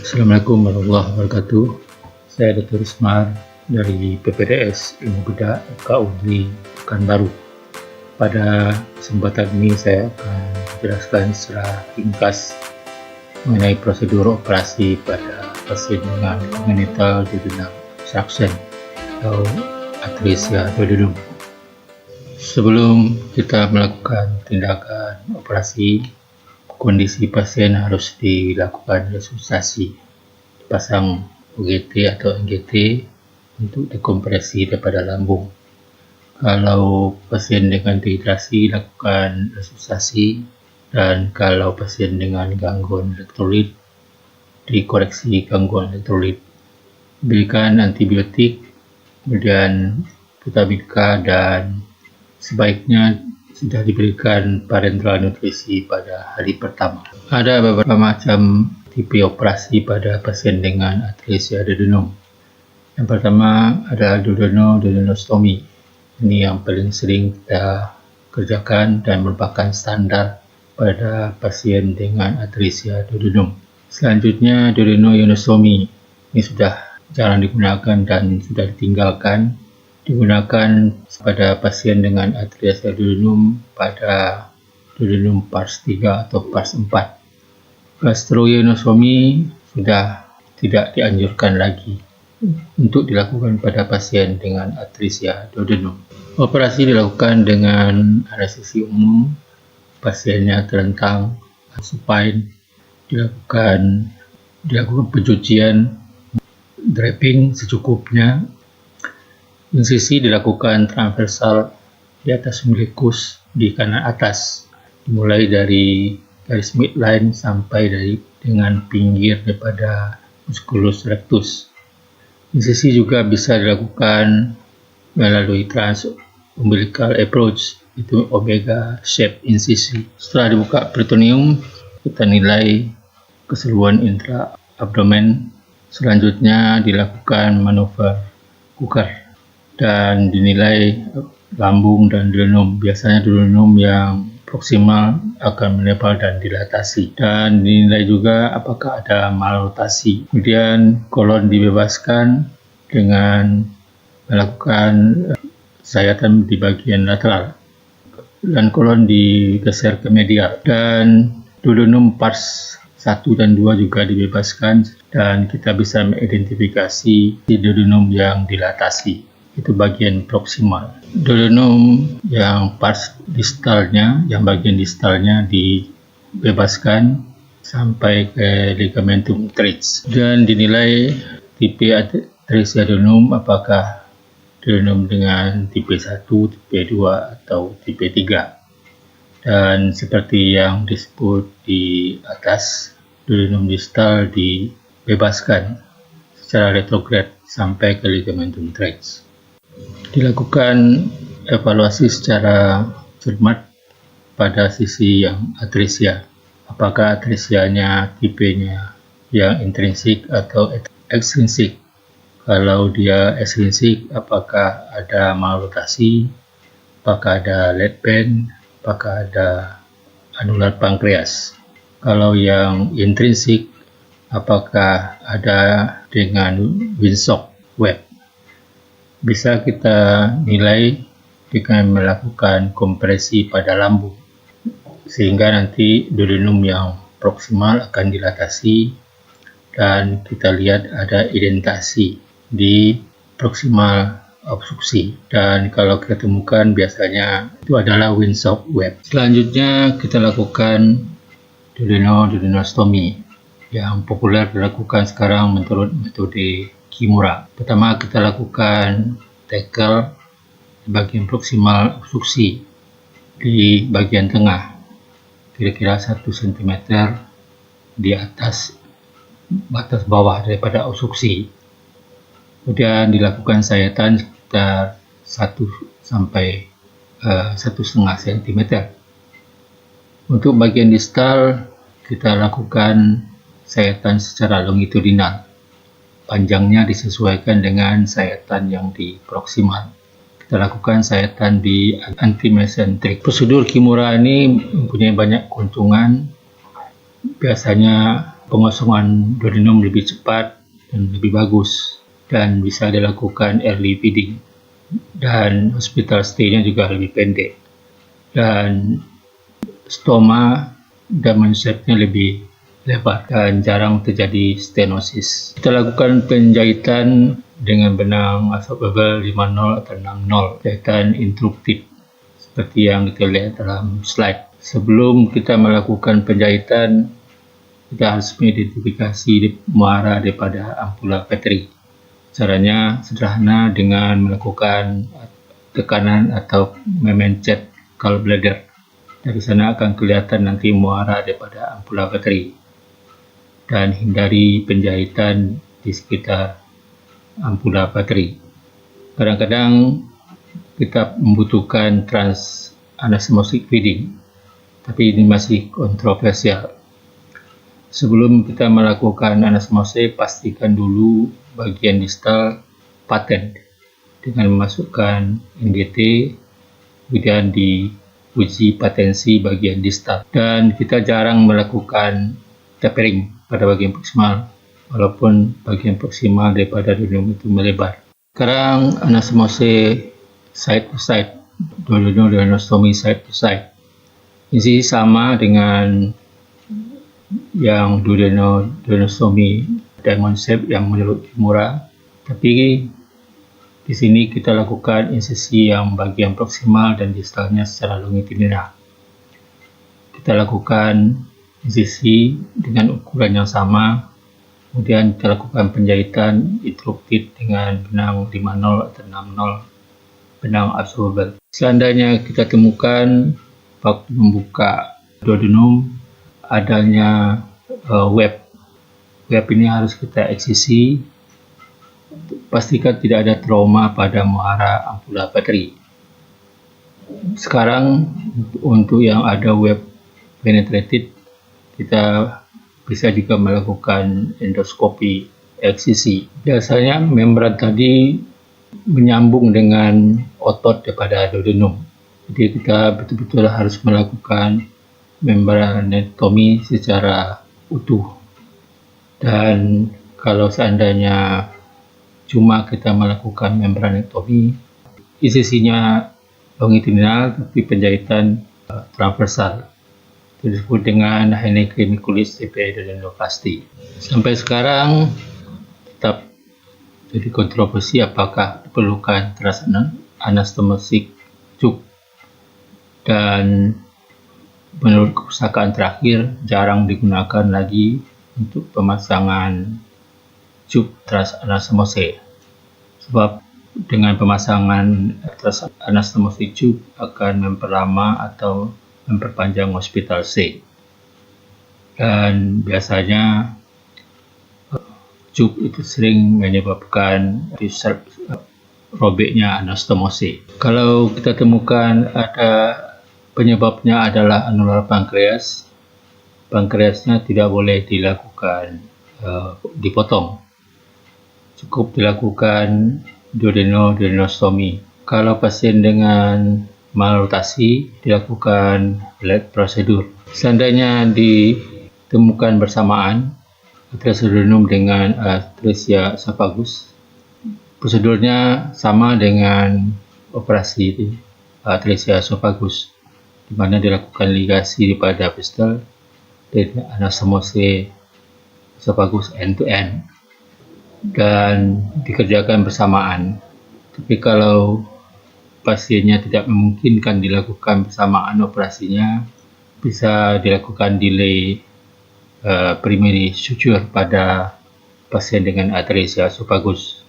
Assalamualaikum warahmatullahi wabarakatuh. Saya Dr. Ismar dari PPDS Ilmu Bedah FKUI Pekanbaru. Pada kesempatan ini saya akan menjelaskan secara ringkas mengenai prosedur operasi pada pasien dengan congenital duodenal obstruction atau atresia duodenum. Sebelum kita melakukan tindakan operasi, kondisi pasien harus dilakukan resusitasi, dipasang OGT atau NGT untuk dekompresi daripada lambung. Kalau pasien dengan dehidrasi, lakukan resusitasi, dan kalau pasien dengan gangguan elektrolit, dikoreksi gangguan elektrolit. Berikan antibiotik, kemudian vitamin K, dan sebaiknya sudah diberikan parenteral nutrisi pada hari pertama. Ada beberapa macam tipe operasi pada pasien dengan atresia duodenum. Yang pertama adalah duodenostomy. Ini yang paling sering kita kerjakan dan merupakan standar pada pasien dengan atresia duodenum. Selanjutnya duodenostomy. Ini sudah jarang digunakan dan sudah ditinggalkan. Digunakan pada pasien dengan atresia duodenum pada duodenum pars 3 atau pars 4. Gastroionostomy sudah tidak dianjurkan lagi untuk dilakukan pada pasien dengan atresia duodenum. Operasi dilakukan dengan anestesi umum, pasiennya terlentang, supine, dilakukan pencucian, draping secukupnya. Insisi dilakukan transversal di atas umbilicus di kanan atas, dimulai dari garis midline sampai dengan pinggir daripada musculus rectus. Insisi juga bisa dilakukan melalui trans-umbilical approach, itu omega shape insisi. Setelah dibuka peritoneum, kita nilai keseluruhan intra-abdomen. Selanjutnya dilakukan manuver Cooker dan dinilai lambung dan duodenum. Biasanya duodenum yang proksimal akan menebal dan dilatasi, dan dinilai juga apakah ada malrotasi. Kemudian kolon dibebaskan dengan melakukan sayatan di bagian lateral, dan kolon digeser ke medial, dan duodenum pars 1 dan 2 juga dibebaskan, dan kita bisa mengidentifikasi duodenum yang dilatasi. Itu bagian proksimal. Duodenum yang pars distalnya, yang bagian distalnya dibebaskan sampai ke ligamentum teres, dan dinilai tipe atresia duodenum, apakah duodenum dengan tipe 1, tipe 2, atau tipe 3. Dan seperti yang disebut di atas, duodenum distal dibebaskan secara retrograd sampai ke ligamentum teres. Dilakukan evaluasi secara cermat pada sisi yang atresia. Apakah atresianya tipenya yang intrinsik atau ekstrinsik? Kalau dia ekstrinsik, apakah ada malrotasi? Apakah ada lead band? Apakah ada anular pankreas? Kalau yang intrinsik, apakah ada dengan Windsor web? Bisa kita nilai dengan melakukan kompresi pada lambung, sehingga nanti duodenum yang proksimal akan dilatasi, dan kita lihat ada indentasi di proksimal obstruksi, dan kalau kita temukan biasanya itu adalah Windsor web. Selanjutnya kita lakukan duodenostomy yang populer dilakukan sekarang menurut metode Kimura. Pertama kita lakukan tackle di bagian proksimal obstruksi di bagian tengah, kira-kira 1 cm di atas batas bawah daripada obstruksi. Kemudian dilakukan sayatan sekitar 1 sampai 1,5 cm. Untuk bagian distal kita lakukan sayatan secara longitudinal. Panjangnya disesuaikan dengan sayatan yang di proksimal. Kita lakukan sayatan di anti-mesentrik. Prosedur Kimura ini mempunyai banyak keuntungan. Biasanya pengosongan duodenum lebih cepat dan lebih bagus, dan bisa dilakukan early feeding, dan hospital stay-nya juga lebih pendek, dan stoma diamond shape-nya lebih lebar dan jarang terjadi stenosis. Kita lakukan penjahitan dengan benang absorbable 50 atau 60, jahitan interrupted seperti yang kita lihat dalam slide. Sebelum kita melakukan penjahitan, kita harus mengidentifikasi muara daripada ampula bateri. Caranya sederhana dengan melakukan tekanan atau memencet gallbladder. Dari sana akan kelihatan nanti muara daripada ampula bateri. Dan hindari penjahitan di sekitar ampula bateri. Kadang-kadang kita membutuhkan transanastomosic feeding, tapi ini masih kontroversial. Sebelum kita melakukan anastomose, pastikan dulu bagian distal patent dengan memasukkan NGT, kemudian diuji patensi bagian distal. Dan kita jarang melakukan tapering pada bagian proksimal, walaupun bagian proksimal daripada duodenum itu melebar. Sekarang anastomose side to side, duodenostomy side to side. Ini sama dengan yang duodenostomy diamond shape yang menurut Kimura, tapi di sini kita lakukan insisi yang bagian proksimal dan distalnya secara longitudinal. Kita lakukan insisi dengan ukuran yang sama, kemudian kita lakukan penjahitan interrupted dengan benang 50 atau 60, benang absorbable. Seandainya kita temukan waktu membuka duodenum adanya web ini harus kita eksisi, pastikan tidak ada trauma pada muara ampula bateri. Sekarang untuk yang ada web penetrated, kita bisa juga melakukan endoskopi eksisi. Biasanya membran tadi menyambung dengan otot daripada duodenum. Jadi kita betul-betul harus melakukan membranektomi secara utuh. Dan kalau seandainya cuma kita melakukan membranektomi, insisinya longitudinal tapi penjahitan transversal, itu disebut dengan heinekemiculis epiduodenoplasty. Sampai sekarang tetap jadi kontroversi apakah diperlukan transanastomosic tube, dan menurut kepustakaan terakhir jarang digunakan lagi untuk pemasangan tube transanastomose, sebab dengan pemasangan transanastomosic tube akan memperlama atau memperpanjang hospital stay, dan biasanya tube itu sering menyebabkan robeknya anastomose. Kalau kita temukan ada penyebabnya adalah anular pankreas, pankreasnya tidak boleh dilakukan dipotong, cukup dilakukan duodenostomy. Kalau pasien dengan malrotasi, dilakukan leg prosedur. Seandainya ditemukan bersamaan atresia duodenum dengan atresia esophagus, prosedurnya sama dengan operasi atresia esophagus, di mana dilakukan ligasi daripada pistel dan anastomose esophagus end to end, dan dikerjakan bersamaan. Tapi kalau pasiennya tidak memungkinkan dilakukan bersamaan operasinya, bisa dilakukan delay primary suture pada pasien dengan atresia esophagus.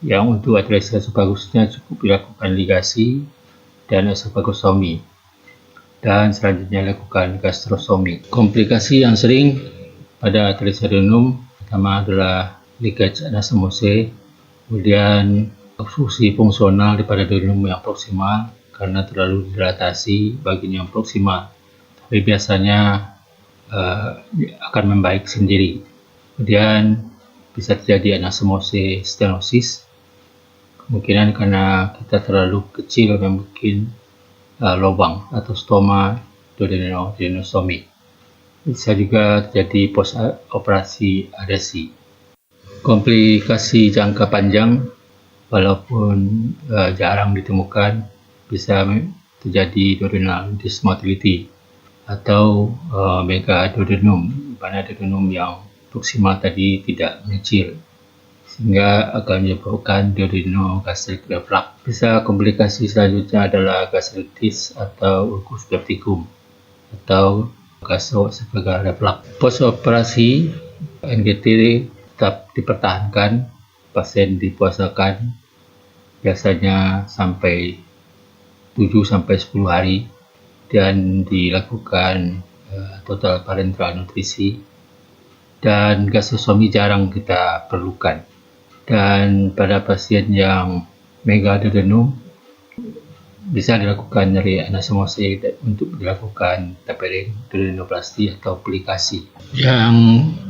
Yang untuk atresia esophagusnya cukup dilakukan ligasi dan esophagostomy, dan selanjutnya lakukan gastrostomy. Komplikasi yang sering pada atresia duodenum pertama adalah leakage anastomose, kemudian obstruksi fungsional daripada duodenum yang proksimal karena terlalu dilatasi bagian yang proksimal, tapi biasanya akan membaik sendiri. Kemudian bisa terjadi anastomose stenosis, kemungkinan karena kita terlalu kecil membuat lubang atau stoma duodenostomy. Bisa juga terjadi post operasi adesi. Komplikasi jangka panjang walaupun jarang ditemukan, bisa terjadi duodenal dysmotility atau megaduodenum, mana duodenum yang proksimal tadi tidak mengecil, sehingga akan menyebabkan duodenogastrik reflux. Bisa komplikasi selanjutnya adalah gastritis atau ulcus pepticum atau gastroesophageal reflux. Post operasi NGT tetap dipertahankan, pasien dipuasakan biasanya sampai 7-10 hari dan dilakukan total parenteral nutrisi, dan gastrostomi jarang kita perlukan. Dan pada pasien yang megaduodenum bisa dilakukan dari anastomosis untuk dilakukan tapering, duodenoplasti atau aplikasi. Yang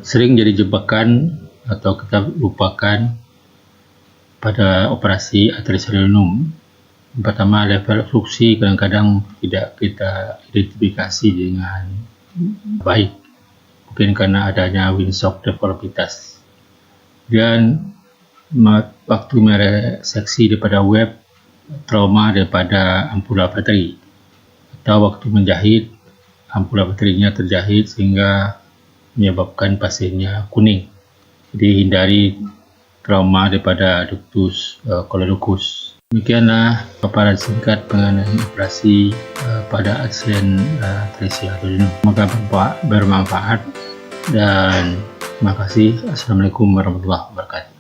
sering jadi jebakan atau kita lupakan pada operasi arterioseminum, pertama level obstruksi kadang-kadang tidak kita identifikasi dengan baik, mungkin karena adanya Winslow deformitas. Dan waktu mereseksi daripada web, trauma daripada ampula bateri, atau waktu menjahit ampula baterinya terjahit sehingga menyebabkan pasiennya kuning. Jadi hindari trauma daripada ductus coedochus. Demikianlah paparan singkat mengenai operasi pada pasien atresia duodenum. Semoga bermanfaat dan terima kasih. Assalamualaikum warahmatullahi wabarakatuh.